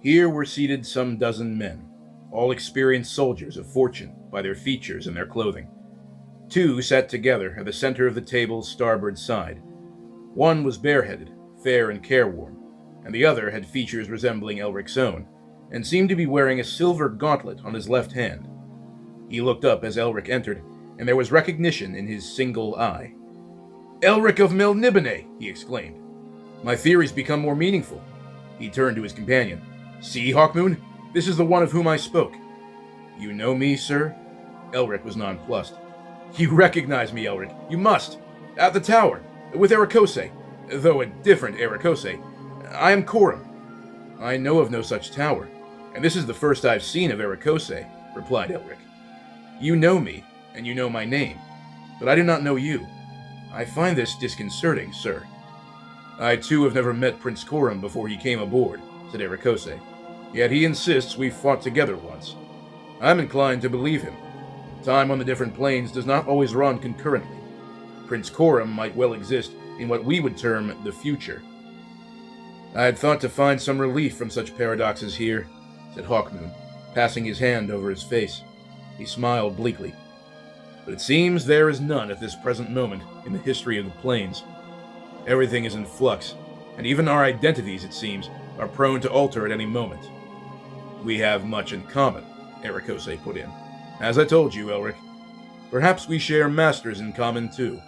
Here were seated some dozen men, all experienced soldiers of fortune by their features and their clothing. Two sat together at the center of the table's starboard side. One was bareheaded, fair and careworn, and the other had features resembling Elric's own, and seemed to be wearing a silver gauntlet on his left hand. He looked up as Elric entered, and there was recognition in his single eye. "Elric of Melniboné!" he exclaimed. "My theories become more meaningful." He turned to his companion. "See, Hawkmoon? This is the one of whom I spoke." "You know me, sir?" Elric was nonplussed. "You recognize me, Elric. You must. At the tower, with Ericose, though a different Ericose. I am Coram." "I know of no such tower, and this is the first I've seen of Ericose," replied Elric. "You know me, and you know my name, but I do not know you. I find this disconcerting, sir." "I too have never met Prince Coram before he came aboard," said Ericose. "Yet he insists we fought together once. I'm inclined to believe him. Time on the different planes does not always run concurrently. Prince Coram might well exist in what we would term the future." "I had thought to find some relief from such paradoxes here," said Hawkmoon, passing his hand over his face. He smiled bleakly. "But it seems there is none at this present moment in the history of the planes. Everything is in flux, and even our identities, it seems, are prone to alter at any moment." "We have much in common," Ericose put in. "As I told you, Elric. Perhaps we share masters in common, too."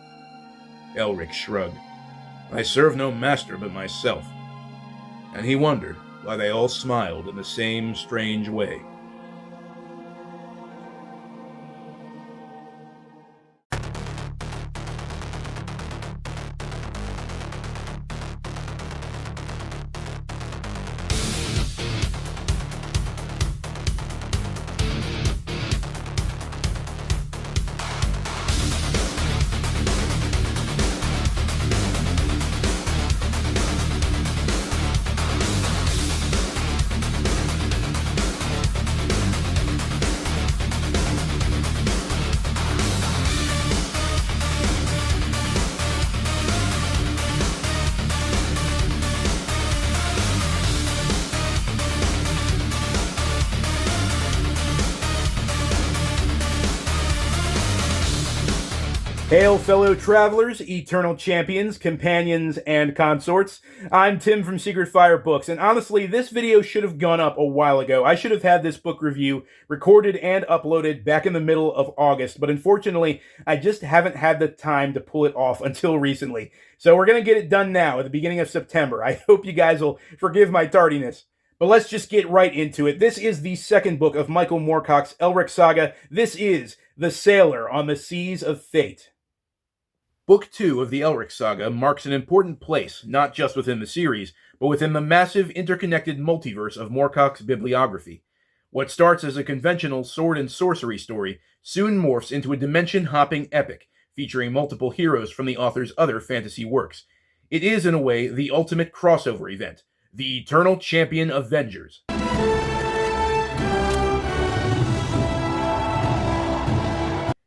Elric shrugged. "I serve no master but myself." And he wondered why they all smiled in the same strange way. Hail, fellow travelers, eternal champions, companions, and consorts. I'm Tim from Secret Fire Books, and honestly, this video should have gone up a while ago. I should have had this book review recorded and uploaded back in the middle of August, but unfortunately, I just haven't had the time to pull it off until recently. So we're going to get it done now at the beginning of September. I hope you guys will forgive my tardiness. But let's just get right into it. This is the second book of Michael Moorcock's Elric saga. This is The Sailor on the Seas of Fate. Book 2 of the Elric saga marks an important place, not just within the series, but within the massive interconnected multiverse of Moorcock's bibliography. What starts as a conventional sword and sorcery story soon morphs into a dimension-hopping epic, featuring multiple heroes from the author's other fantasy works. It is, in a way, the ultimate crossover event, the Eternal Champion Avengers.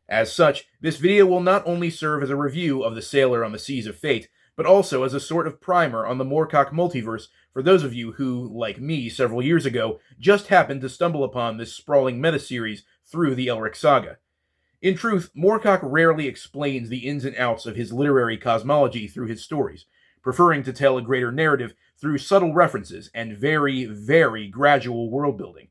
As such, this video will not only serve as a review of The Sailor on the Seas of Fate, but also as a sort of primer on the Moorcock multiverse for those of you who, like me several years ago, just happened to stumble upon this sprawling meta-series through the Elric saga. In truth, Moorcock rarely explains the ins and outs of his literary cosmology through his stories, preferring to tell a greater narrative through subtle references and very, very gradual world-building.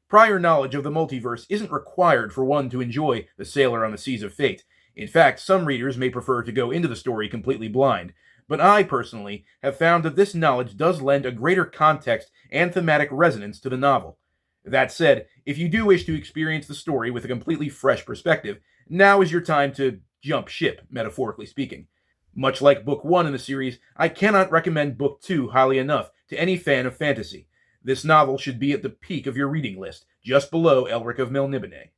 Prior knowledge of the multiverse isn't required for one to enjoy The Sailor on the Seas of Fate. In fact, some readers may prefer to go into the story completely blind, but I, personally, have found that this knowledge does lend a greater context and thematic resonance to the novel. That said, if you do wish to experience the story with a completely fresh perspective, now is your time to jump ship, metaphorically speaking. Much like Book 1 in the series, I cannot recommend Book 2 highly enough to any fan of fantasy. This novel should be at the peak of your reading list, just below Elric of Melniboné.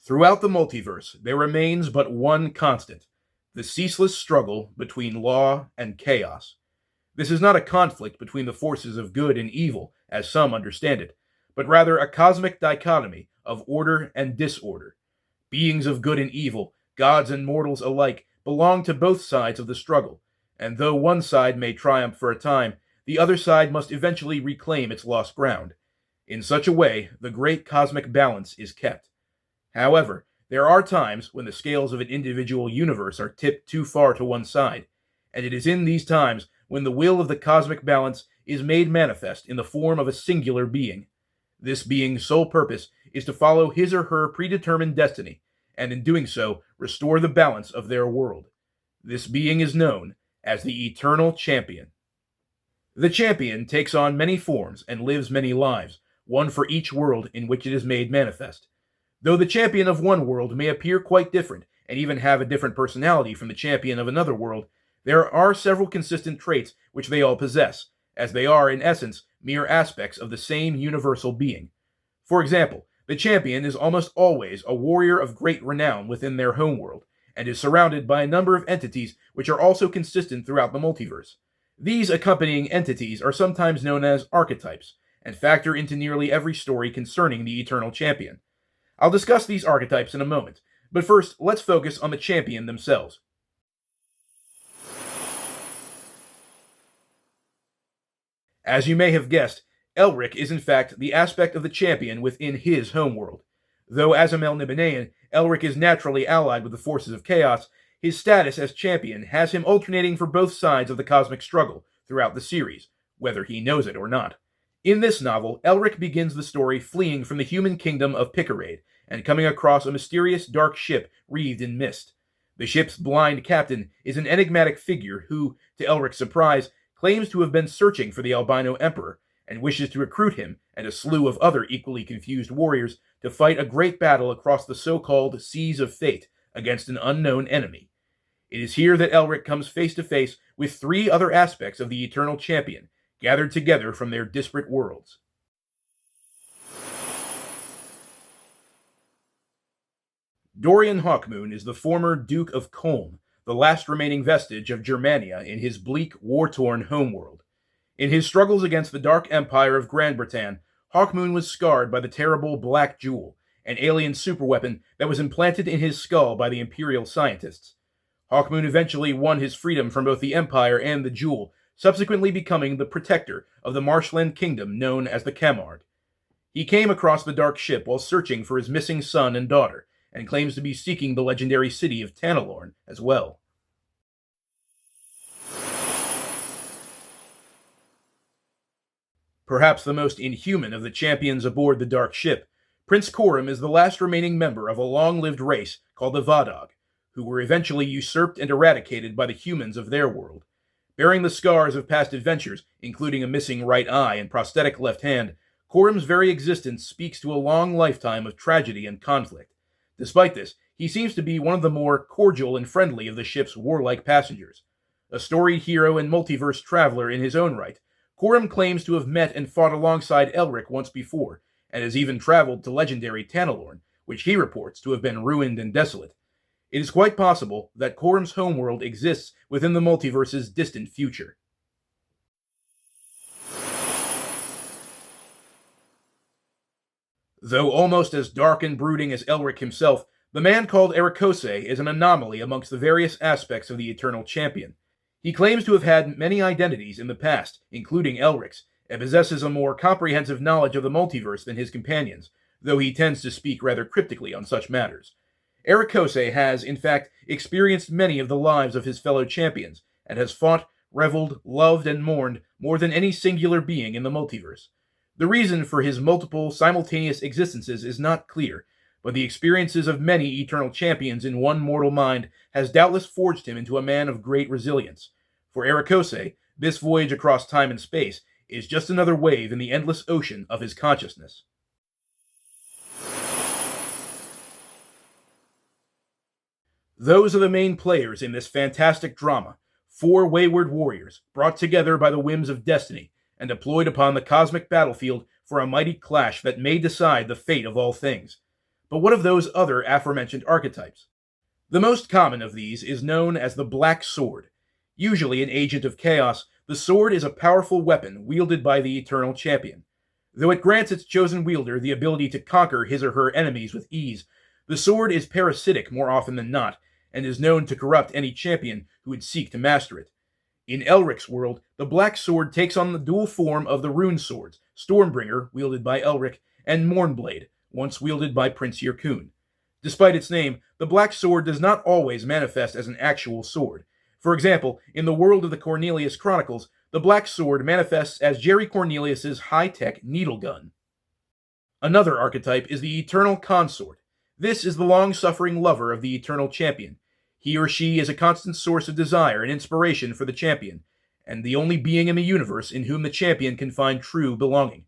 Throughout the multiverse, there remains but one constant: the ceaseless struggle between law and chaos. This is not a conflict between the forces of good and evil, as some understand it, but rather a cosmic dichotomy of order and disorder. Beings of good and evil, gods and mortals alike, belong to both sides of the struggle, and though one side may triumph for a time, the other side must eventually reclaim its lost ground. In such a way, the great cosmic balance is kept. However, there are times when the scales of an individual universe are tipped too far to one side, and it is in these times when the will of the cosmic balance is made manifest in the form of a singular being. This being's sole purpose is to follow his or her predetermined destiny, and in doing so, restore the balance of their world. This being is known as the Eternal Champion. The Champion takes on many forms and lives many lives, one for each world in which it is made manifest. Though the champion of one world may appear quite different, and even have a different personality from the champion of another world, there are several consistent traits which they all possess, as they are, in essence, mere aspects of the same universal being. For example, the champion is almost always a warrior of great renown within their homeworld, and is surrounded by a number of entities which are also consistent throughout the multiverse. These accompanying entities are sometimes known as archetypes, and factor into nearly every story concerning the Eternal Champion. I'll discuss these archetypes in a moment, but first, let's focus on the champion themselves. As you may have guessed, Elric is in fact the aspect of the champion within his homeworld. Though as a Melnibonean, Elric is naturally allied with the forces of chaos, his status as champion has him alternating for both sides of the cosmic struggle throughout the series, whether he knows it or not. In this novel, Elric begins the story fleeing from the human kingdom of Picarade, and coming across a mysterious dark ship wreathed in mist. The ship's blind captain is an enigmatic figure who, to Elric's surprise, claims to have been searching for the albino emperor, and wishes to recruit him and a slew of other equally confused warriors to fight a great battle across the so-called Seas of Fate against an unknown enemy. It is here that Elric comes face to face with three other aspects of the Eternal Champion, gathered together from their disparate worlds. Dorian Hawkmoon is the former Duke of Colm, the last remaining vestige of Germania in his bleak, war-torn homeworld. In his struggles against the Dark Empire of Grand Britain, Hawkmoon was scarred by the terrible Black Jewel, an alien superweapon that was implanted in his skull by the Imperial scientists. Hawkmoon eventually won his freedom from both the Empire and the Jewel, subsequently becoming the protector of the marshland kingdom known as the Camargue. He came across the Dark Ship while searching for his missing son and daughter, and claims to be seeking the legendary city of Tanalorn as well. Perhaps the most inhuman of the champions aboard the Dark Ship, Prince Coram is the last remaining member of a long-lived race called the Vadog, who were eventually usurped and eradicated by the humans of their world. Bearing the scars of past adventures, including a missing right eye and prosthetic left hand, Coram's very existence speaks to a long lifetime of tragedy and conflict. Despite this, he seems to be one of the more cordial and friendly of the ship's warlike passengers. A storied hero and multiverse traveler in his own right, Coram claims to have met and fought alongside Elric once before, and has even traveled to legendary Tanalorn, which he reports to have been ruined and desolate. It is quite possible that Coram's homeworld exists within the multiverse's distant future. Though almost as dark and brooding as Elric himself, the man called Ericose is an anomaly amongst the various aspects of the Eternal Champion. He claims to have had many identities in the past, including Elric's, and possesses a more comprehensive knowledge of the multiverse than his companions, though he tends to speak rather cryptically on such matters. Ericose has, in fact, experienced many of the lives of his fellow champions, and has fought, reveled, loved, and mourned more than any singular being in the multiverse. The reason for his multiple, simultaneous existences is not clear, but the experiences of many eternal champions in one mortal mind has doubtless forged him into a man of great resilience. For Ericose, this voyage across time and space is just another wave in the endless ocean of his consciousness. Those are the main players in this fantastic drama, four wayward warriors, brought together by the whims of destiny, and deployed upon the cosmic battlefield for a mighty clash that may decide the fate of all things. But what of those other aforementioned archetypes? The most common of these is known as the Black Sword. Usually an agent of chaos, the sword is a powerful weapon wielded by the Eternal Champion. Though it grants its chosen wielder the ability to conquer his or her enemies with ease, the sword is parasitic more often than not, and is known to corrupt any champion who would seek to master it. In Elric's world, the Black Sword takes on the dual form of the rune swords, Stormbringer, wielded by Elric, and Mournblade, once wielded by Prince Yyrkoon. Despite its name, the Black Sword does not always manifest as an actual sword. For example, in the world of the Cornelius Chronicles, the Black Sword manifests as Jerry Cornelius's high-tech needle gun. Another archetype is the Eternal Consort. This is the long-suffering lover of the Eternal Champion. He or she is a constant source of desire and inspiration for the champion, and the only being in the universe in whom the champion can find true belonging.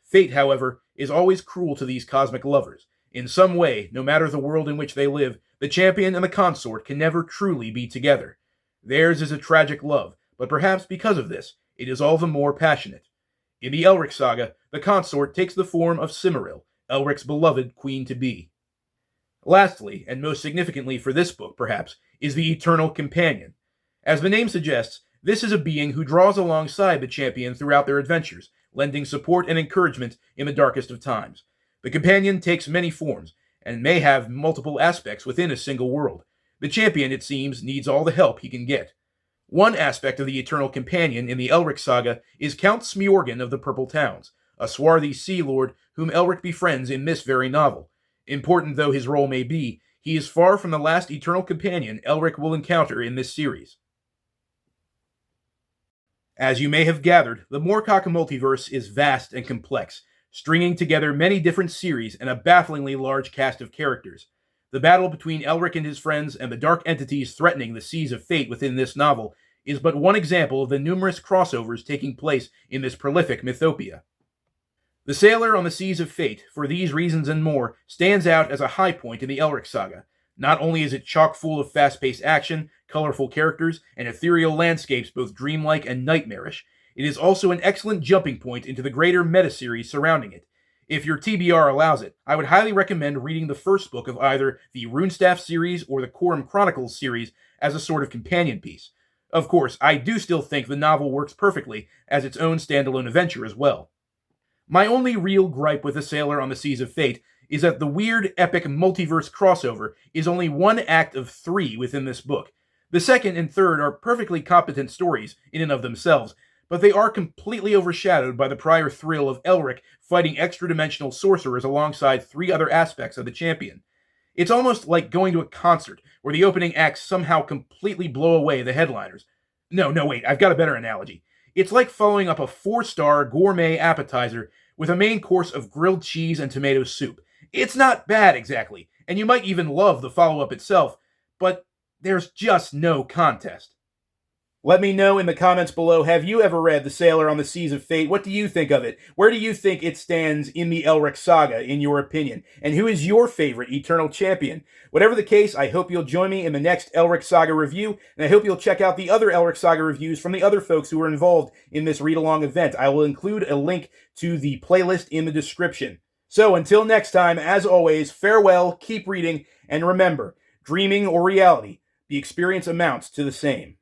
Fate, however, is always cruel to these cosmic lovers. In some way, no matter the world in which they live, the champion and the consort can never truly be together. Theirs is a tragic love, but perhaps because of this, it is all the more passionate. In the Elric saga, the consort takes the form of Cimmeril, Elric's beloved queen-to-be. Lastly, and most significantly for this book, perhaps, is the Eternal Companion. As the name suggests, this is a being who draws alongside the champion throughout their adventures, lending support and encouragement in the darkest of times. The companion takes many forms, and may have multiple aspects within a single world. The champion, it seems, needs all the help he can get. One aspect of the Eternal Companion in the Elric saga is Count Smjorgen of the Purple Towns, a swarthy sea lord whom Elric befriends in this very novel. Important though his role may be, he is far from the last Eternal Companion Elric will encounter in this series. As you may have gathered, the Moorcock multiverse is vast and complex, stringing together many different series and a bafflingly large cast of characters. The battle between Elric and his friends and the dark entities threatening the seas of fate within this novel is but one example of the numerous crossovers taking place in this prolific mythopia. The Sailor on the Seas of Fate, for these reasons and more, stands out as a high point in the Elric saga. Not only is it chock full of fast-paced action, colorful characters, and ethereal landscapes both dreamlike and nightmarish, it is also an excellent jumping point into the greater meta-series surrounding it. If your TBR allows it, I would highly recommend reading the first book of either the Runestaff series or the Corum Chronicles series as a sort of companion piece. Of course, I do still think the novel works perfectly as its own standalone adventure as well. My only real gripe with The Sailor on the Seas of Fate is that the weird, epic multiverse crossover is only one act of 3 within this book. The second and third are perfectly competent stories in and of themselves, but they are completely overshadowed by the prior thrill of Elric fighting extra-dimensional sorcerers alongside 3 other aspects of the champion. It's almost like going to a concert, where the opening acts somehow completely blow away the headliners. No, wait, I've got a better analogy. It's like following up a 4-star gourmet appetizer with a main course of grilled cheese and tomato soup. It's not bad, exactly, and you might even love the follow-up itself, but there's just no contest. Let me know in the comments below, have you ever read The Sailor on the Seas of Fate? What do you think of it? Where do you think it stands in the Elric saga, in your opinion? And who is your favorite Eternal Champion? Whatever the case, I hope you'll join me in the next Elric saga review, and I hope you'll check out the other Elric saga reviews from the other folks who were involved in this read-along event. I will include a link to the playlist in the description. So until next time, as always, farewell, keep reading, and remember, dreaming or reality, the experience amounts to the same.